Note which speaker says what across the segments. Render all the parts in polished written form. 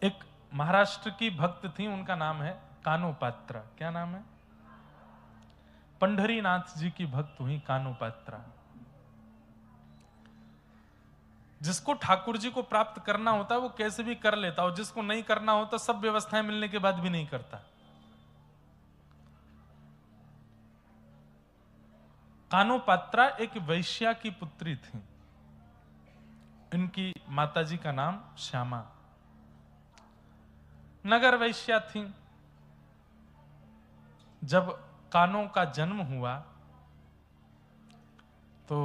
Speaker 1: एक महाराष्ट्र की भक्त थी, उनका नाम है कानोपात्रा। क्या नाम है? पंढरीनाथ जी की भक्त हुई कानोपात्रा। जिसको ठाकुर जी को प्राप्त करना होता है वो कैसे भी कर लेता, और जिसको नहीं करना होता सब व्यवस्थाएं मिलने के बाद भी नहीं करता। कानोपात्रा एक वैश्या की पुत्री थी। इनकी माताजी का नाम श्यामा, नगर वैश्या थी। जब कानों का जन्म हुआ तो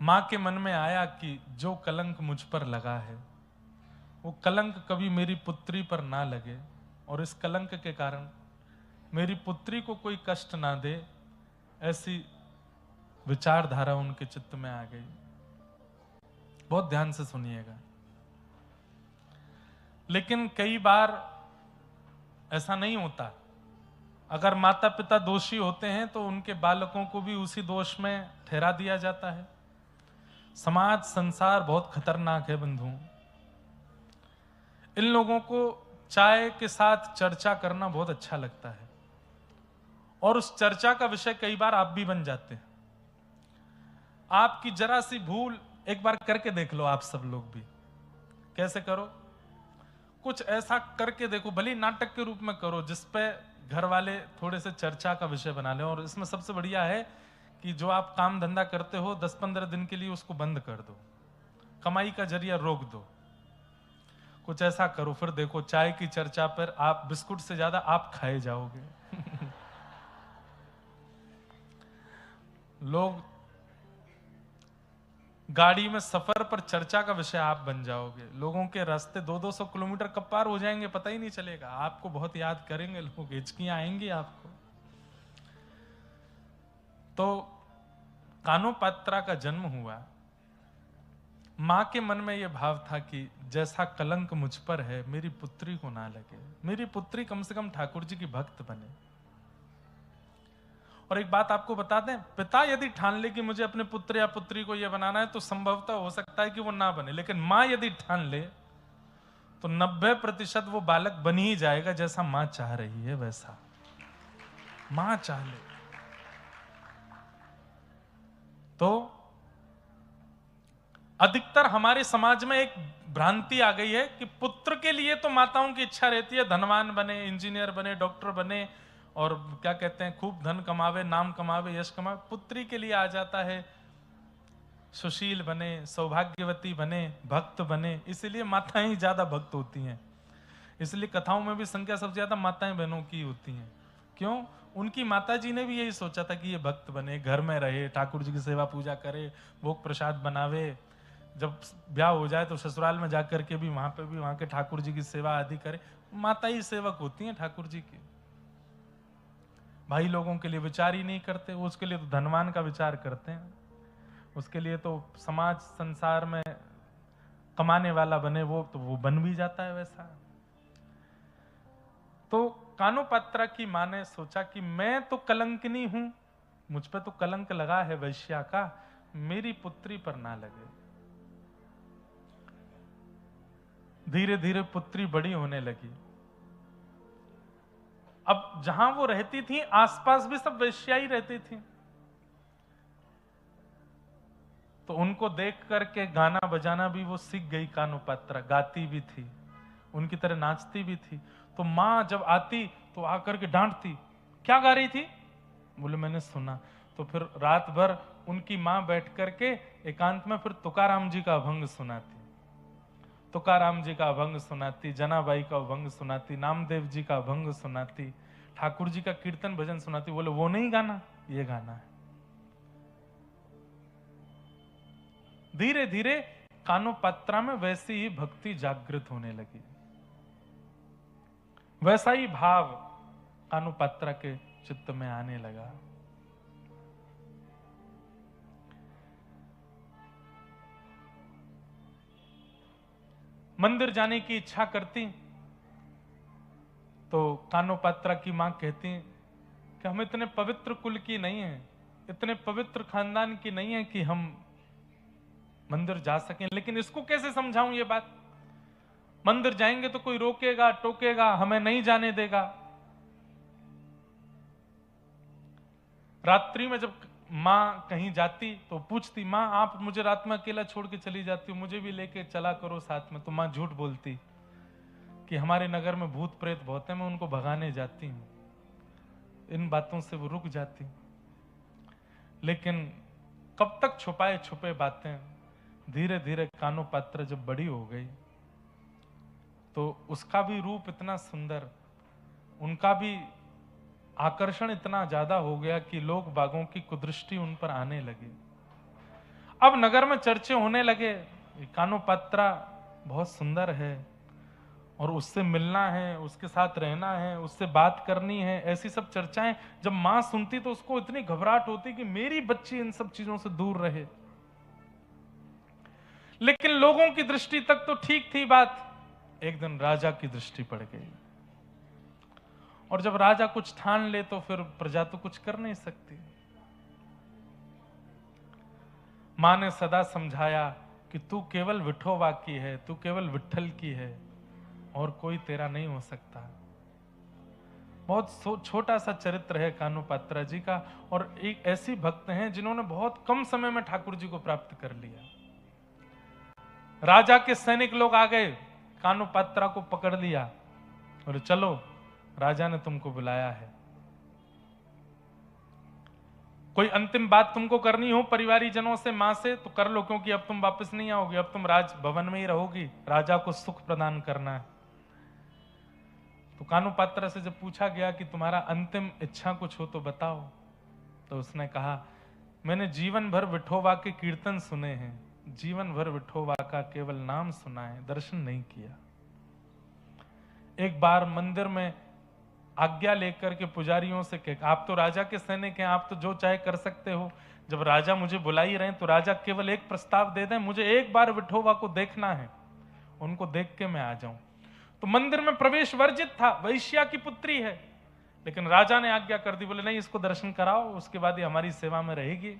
Speaker 1: मां के मन में आया कि जो कलंक मुझ पर लगा है वो कलंक कभी मेरी पुत्री पर ना लगे, और इस कलंक के कारण मेरी पुत्री को कोई कष्ट ना दे, ऐसी विचारधारा उनके चित्त में आ गई। बहुत ध्यान से सुनिएगा। लेकिन कई बार ऐसा नहीं होता। अगर माता पिता दोषी होते हैं तो उनके बालकों को भी उसी दोष में ठहरा दिया जाता है। समाज संसार बहुत खतरनाक है बंधुओं। इन लोगों को चाय के साथ चर्चा करना बहुत अच्छा लगता है, और उस चर्चा का विषय कई बार आप भी बन जाते हैं। आपकी जरा सी भूल एक बार करके देख लो। आप सब लोग भी कैसे करो, कुछ ऐसा करके देखो, भले नाटक के रूप में करो जिसपे घर वाले थोड़े से चर्चा का विषय बना लें। और इसमें सबसे बढ़िया है कि जो आप काम धंधा करते हो 10-15 दिन के लिए उसको बंद कर दो, कमाई का जरिया रोक दो। कुछ ऐसा करो, फिर देखो चाय की चर्चा पर आप बिस्कुट से ज्यादा आप खाए जाओगे। लोग गाड़ी में सफर पर चर्चा का विषय आप बन जाओगे। लोगों के रास्ते 200-200 किलोमीटर कब पार हो जाएंगे पता ही नहीं चलेगा। आपको बहुत याद करेंगे लोग, हिचकियां आएंगी आपको। तो कानोपात्रा का जन्म हुआ। मां के मन में यह भाव था कि जैसा कलंक मुझ पर है मेरी पुत्री को ना लगे, मेरी पुत्री कम से कम ठाकुर जी की भक्त बने। और एक बात आपको बता दें, पिता यदि ठान ले कि मुझे अपने पुत्र या पुत्री को यह बनाना है तो संभवतः हो सकता है कि वो ना बने, लेकिन मां यदि ठान ले तो 90% वो बालक बन ही जाएगा। जैसा मां चाह रही है वैसा मां चाह ले। तो अधिकतर हमारे समाज में एक भ्रांति आ गई है कि पुत्र के लिए तो माताओं की इच्छा रहती है धनवान बने, इंजीनियर बने, डॉक्टर बने, और क्या कहते हैं खूब धन कमावे, नाम कमावे, यश कमावे। पुत्री के लिए आ जाता है सुशील बने, सौभाग्यवती बने, भक्त बने। इसलिए माताएं ही ज्यादा भक्त होती हैं। इसलिए कथाओं में भी संख्या सबसे ज्यादा माताएं बहनों की होती हैं। क्यों? उनकी माताजी ने भी यही सोचा था कि ये भक्त बने, घर में रहे, ठाकुर जी की सेवा पूजा करे, भोग प्रसाद बनावे। जब ब्याह हो जाए तो ससुराल में जाकर के भी वहां पे भी वहां के ठाकुर जी की सेवा आदि करे। माता ही सेवक होती हैं ठाकुर जी की। भाई लोगों के लिए विचार ही नहीं करते, उसके लिए तो धनवान का विचार करते हैं। उसके लिए तो समाज संसार में कमाने वाला बने, वो तो वो बन भी जाता है वैसा। तो कानोपात्रा की मां ने सोचा कि मैं तो कलंकिनी हूं, मुझ पे तो कलंक लगा है वैश्या का, मेरी पुत्री पर ना लगे। धीरे धीरे पुत्री बड़ी होने लगी। अब जहां वो रहती थी आसपास भी सब वेश्या ही रहती थी, तो उनको देख करके गाना बजाना भी वो सीख गई। कानोपात्रा गाती भी थी, उनकी तरह नाचती भी थी। तो मां जब आती तो आकर के डांटती, क्या गा रही थी? बोले मैंने सुना। तो फिर रात भर उनकी मां बैठ करके एकांत में फिर तुकाराम जी का अभंग सुनाती, तुकाराम जी का अभंग सुनाती, जनाबाई का अभंग सुनाती, नामदेव जी का अभंग सुनाती, ठाकुर जी का कीर्तन भजन सुनाती। बोले वो नहीं गाना, ये गाना है। धीरे धीरे कानोपात्रा में वैसी ही भक्ति जागृत होने लगी, वैसा ही भाव कानोपात्रा के चित्त में आने लगा। मंदिर जाने की इच्छा करती तो कानोपात्रा की मां कहती कि हम इतने पवित्र कुल की नहीं है, इतने पवित्र खानदान की नहीं है कि हम मंदिर जा सकें। लेकिन इसको कैसे समझाऊं ये बात? मंदिर जाएंगे तो कोई रोकेगा, टोकेगा, हमें नहीं जाने देगा। रात्रि में जब माँ कहीं जाती तो पूछती, माँ आप मुझे रात में अकेला छोड़ के चली जाती हो, मुझे भी लेके चला करो साथ में। तो माँ झूठ बोलती कि हमारे नगर में भूत प्रेत बहुत है, मैं उनको भगाने जाती हूँ। इन बातों से वो रुक जाती। लेकिन कब तक छुपाए छुपे बातें। धीरे धीरे कानो पात्र जब बड़ी हो गई तो उसका भी रूप इतना सुंदर, उनका भी आकर्षण इतना ज्यादा हो गया कि लोग बागों की कुदृष्टि उन पर आने लगी। अब नगर में चर्चे होने लगे, कानो पात्रा बहुत सुंदर है और उससे मिलना है, उसके साथ रहना है, उससे बात करनी है, ऐसी सब चर्चाएं जब मां सुनती तो उसको इतनी घबराहट होती कि मेरी बच्ची इन सब चीजों से दूर रहे। लेकिन लोगों की दृष्टि तक तो ठीक थी बात। एक दिन राजा की दृष्टि पड़ गई, और जब राजा कुछ ठान ले तो फिर प्रजा तो कुछ कर नहीं सकती। मां ने सदा समझाया कि तू केवल विठोबा की है, तू केवल विठ्ठल की है, और कोई तेरा नहीं हो सकता। बहुत छोटा सा चरित्र है कानो पात्रा जी का, और एक ऐसी भक्त हैं जिन्होंने बहुत कम समय में ठाकुर जी को प्राप्त कर लिया। राजा के सैनिक लोग आ गए, कानो पात्रा को पकड़ लिया और चलो राजा ने तुमको बुलाया है, कोई अंतिम बात तुमको करनी हो परिवारी जनों से, मां से, तो कर लो, क्योंकि अब तुम वापस नहीं आओगी, अब तुम राज भवन में ही रहोगी, राजा को सुख प्रदान करना है। तो कानो पात्रा से जब पूछा गया कि तुम्हारा अंतिम इच्छा कुछ हो तो बताओ, तो उसने कहा मैंने जीवन भर विठोबा के कीर्तन सुने हैं, जीवन भर विठोबा का केवल नाम सुना है, दर्शन नहीं किया। एक बार मंदिर में आज्ञा लेकर के पुजारियों से कह, आप तो राजा के सैनिक हैं, आप तो जो चाहे कर सकते हो, जब राजा मुझे बुला ही रहे हैं तो राजा केवल एक प्रस्ताव दे दें, मुझे एक बार विठोबा को देखना है, उनको देख के मैं आ जाऊं। तो मंदिर में प्रवेश वर्जित था, वैश्या की पुत्री है, लेकिन राजा ने आज्ञा कर दी, बोले नहीं इसको दर्शन कराओ, उसके बाद ये हमारी सेवा में रहेगी।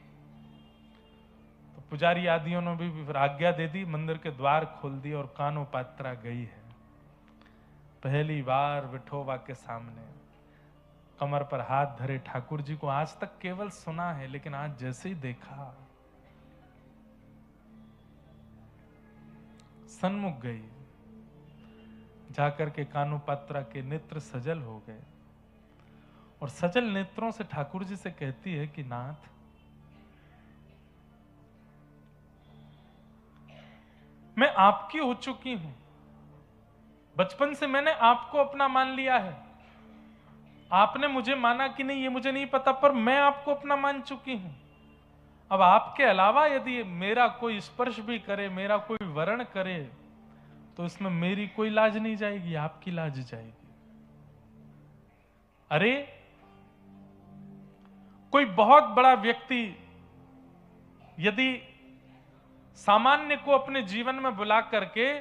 Speaker 1: तो पुजारी आदियों ने भी फिर आज्ञा दे दी, मंदिर के द्वार खोल दिए और कानो पात्रा गई है। पहली बार विठोबा के सामने कमर पर हाथ धरे ठाकुर जी को आज तक केवल सुना है, लेकिन आज जैसे ही देखा सन्मुख गई, जाकर के कानो पात्रा के नेत्र सजल हो गए और सजल नेत्रों से ठाकुर जी से कहती है कि नाथ, मैं आपकी हो चुकी हूं, बचपन से मैंने आपको अपना मान लिया है, आपने मुझे माना कि नहीं ये मुझे नहीं पता, पर मैं आपको अपना मान चुकी हूं। अब आपके अलावा यदि मेरा कोई स्पर्श भी करे, मेरा कोई वरण करे, तो इसमें मेरी कोई लाज नहीं जाएगी, आपकी लाज जाएगी। अरे कोई बहुत बड़ा व्यक्ति यदि सामान्य को अपने जीवन में बुला करके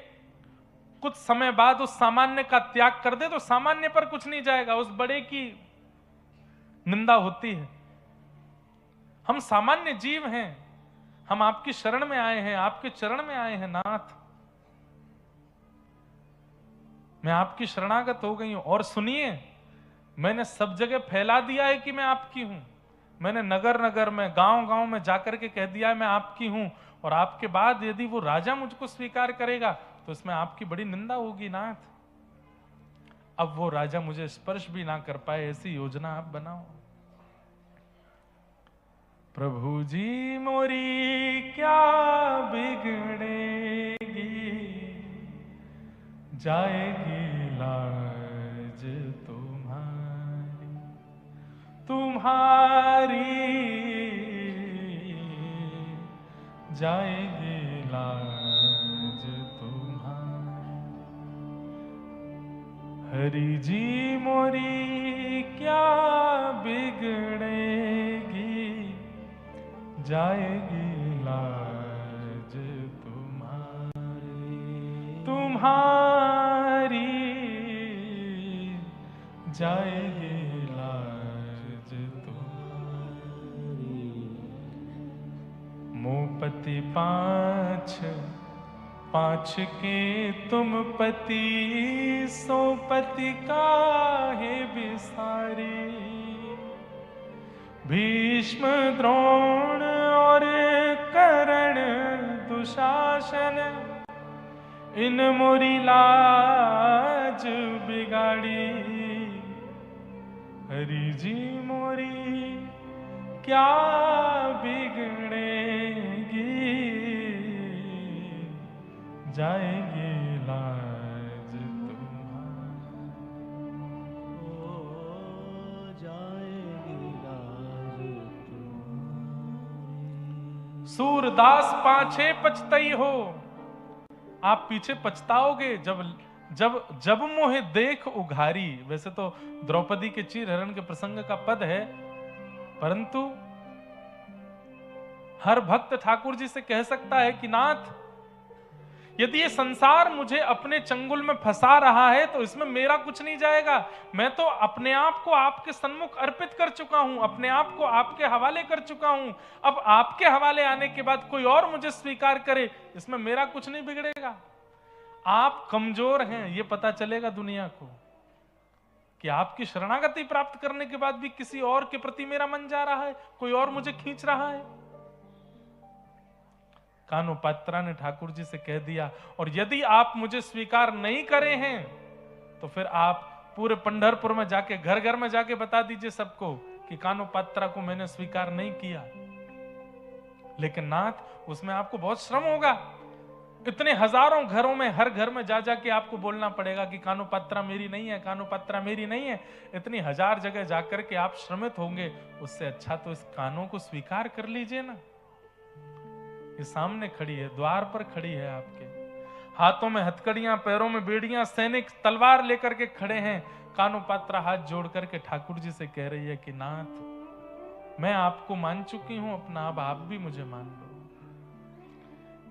Speaker 1: कुछ समय बाद उस सामान्य का त्याग कर दे तो सामान्य पर कुछ नहीं जाएगा, उस बड़े की निंदा होती है। हम सामान्य जीव हैं, हम आपकी शरण में आए हैं, आपके चरण में आए हैं नाथ, मैं आपकी शरणागत हो गई हूं। और सुनिए, मैंने सब जगह फैला दिया है कि मैं आपकी हूं, मैंने नगर नगर में, गांव गांव में जाकर के कह दिया है मैं आपकी हूं, और आपके बाद यदि वो राजा मुझको स्वीकार करेगा तो इसमें आपकी बड़ी निंदा होगी नाथ। अब वो राजा मुझे स्पर्श भी ना कर पाए, ऐसी योजना आप बनाओ। प्रभु जी मोरी क्या बिगड़ेगी, जाएगी लाज तुम्हारी, तुम्हारी जाएगी लाज तुम्हारी। हरि जी मोरी क्या बिगड़ेगी, जाएगी लाज तुम्हारी, तुम्हारी जाएगी लाज तुम्हारी। मोपति पाँच पाँच के तुम पति सो पति काहे बिसारे। भीष्म द्रोण और कर्ण दुशासन इन मोरी लाज बिगाड़ी। हरि जी मोरी क्या बिगड़ेगी, जाएगी लाज तुम्हारी।
Speaker 2: जाएगी लाज तुम्हारी।
Speaker 1: सूरदास पाछे पछतई हो, आप पीछे पछताओगे जब जब जब मोहे देख उघारी। वैसे तो द्रौपदी के चीर हरण के प्रसंग का पद है, परंतु हर भक्त ठाकुर जी से कह सकता है कि नाथ, यदि ये संसार मुझे अपने चंगुल में फंसा रहा है तो इसमें मेरा कुछ नहीं जाएगा। मैं तो अपने आप को आपके सन्मुख अर्पित कर चुका हूं, अपने आप को आपके हवाले कर चुका हूं। अब आपके हवाले आने के बाद कोई और मुझे स्वीकार करे, इसमें मेरा कुछ नहीं बिगड़ेगा। आप कमजोर हैं ये पता चलेगा दुनिया को, कि आपकी शरणागति प्राप्त करने के बाद भी किसी और के प्रति मेरा मन जा रहा है, कोई और मुझे खींच रहा है। कानोपात्रा ने ठाकुर जी से कह दिया, और यदि आप मुझे स्वीकार नहीं करे हैं तो फिर आप पूरे पंढरपुर में जाके घर घर में जाके बता दीजिए सबको कि कानोपात्रा को मैंने स्वीकार नहीं किया। लेकिन नाथ, उसमें आपको बहुत श्रम होगा। इतने हजारों घरों में हर घर में जा जाके आपको बोलना पड़ेगा कि कानोपात्रा मेरी नहीं है, कानोपात्रा मेरी नहीं है। इतनी हजार जगह जाकर के आप श्रमित होंगे, उससे अच्छा तो इस कानों को स्वीकार कर लीजिए ना। ये सामने खड़ी है, द्वार पर खड़ी है आपके, हाथों में हथकड़ियां, पैरों में बेड़ियां, सैनिक तलवार लेकर के खड़े हैं। कानोपात्रा हाथ जोड़ करके ठाकुर जी से कह रही है कि नाथ, मैं आपको मान चुकी हूं अपना, अब आप भी मुझे मान लो।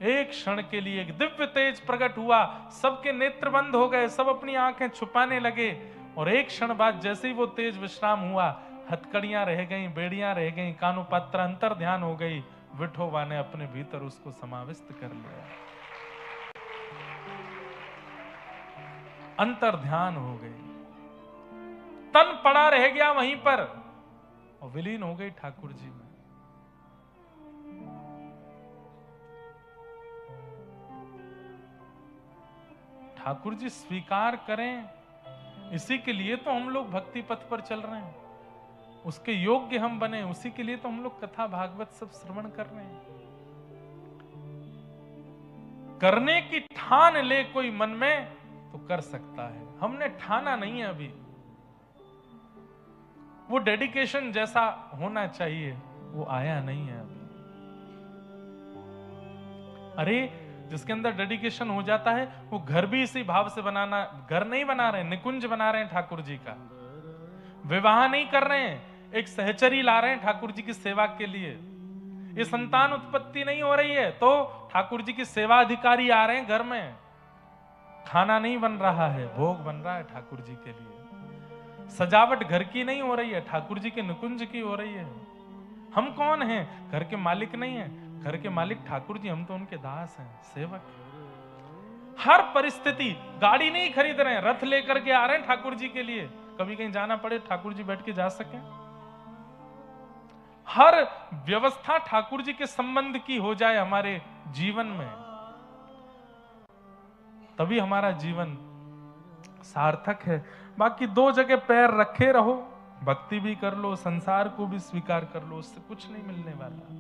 Speaker 1: एक क्षण के लिए एक दिव्य तेज प्रकट हुआ, सबके नेत्र बंद हो गए, सब अपनी आंखें छुपाने लगे, और एक क्षण बाद जैसे ही वो तेज विश्राम हुआ, हथकड़ियां रह गई, बेड़ियां रह गई, कानोपात्रा अंतर ध्यान हो गई। विठोबा ने अपने भीतर उसको समाविष्ट कर लिया, अंतर ध्यान हो गई, तन पड़ा रह गया वहीं पर और विलीन हो गई ठाकुर जी में। ठाकुर जी स्वीकार करें, इसी के लिए तो हम लोग भक्ति पथ पर चल रहे हैं, उसके योग्य हम बने, उसी के लिए तो हम लोग कथा भागवत सब श्रवण कर रहे हैं। करने की ठान ले कोई मन में तो कर सकता है, हमने ठाना नहीं है अभी। वो डेडिकेशन जैसा होना चाहिए वो आया नहीं है अभी। अरे जिसके अंदर डेडिकेशन हो जाता है वो घर भी इसी भाव से बनाना, घर नहीं बना रहे, निकुंज बना रहे हैं ठाकुर जी का, विवाह नहीं कर रहे हैं, एक सहचरी ला रहे हैं ठाकुर जी की सेवा के लिए। ये संतान उत्पत्ति नहीं हो रही है तो ठाकुर जी की सेवा अधिकारी आ रहे हैं घर में, खाना नहीं बन रहा है, भोग बन रहा है ठाकुर जी के लिए। सजावट घर की नहीं हो रही है, ठाकुर जी के निकुंज की हो रही है। हम कौन हैं? घर के मालिक नहीं है, घर के मालिक ठाकुर जी, हम तो उनके दास हैं, सेवक। हर परिस्थिति, गाड़ी नहीं खरीद रहे हैं, रथ लेकर के आ रहे हैं ठाकुर जी के लिए, कभी कहीं जाना पड़े ठाकुर जी बैठ के जा सके। हर व्यवस्था ठाकुर जी के संबंध की हो जाए हमारे जीवन में, तभी हमारा जीवन सार्थक है। बाकी दो जगह पैर रखे रहो, भक्ति भी कर लो, संसार को भी स्वीकार कर लो, उससे कुछ नहीं मिलने वाला।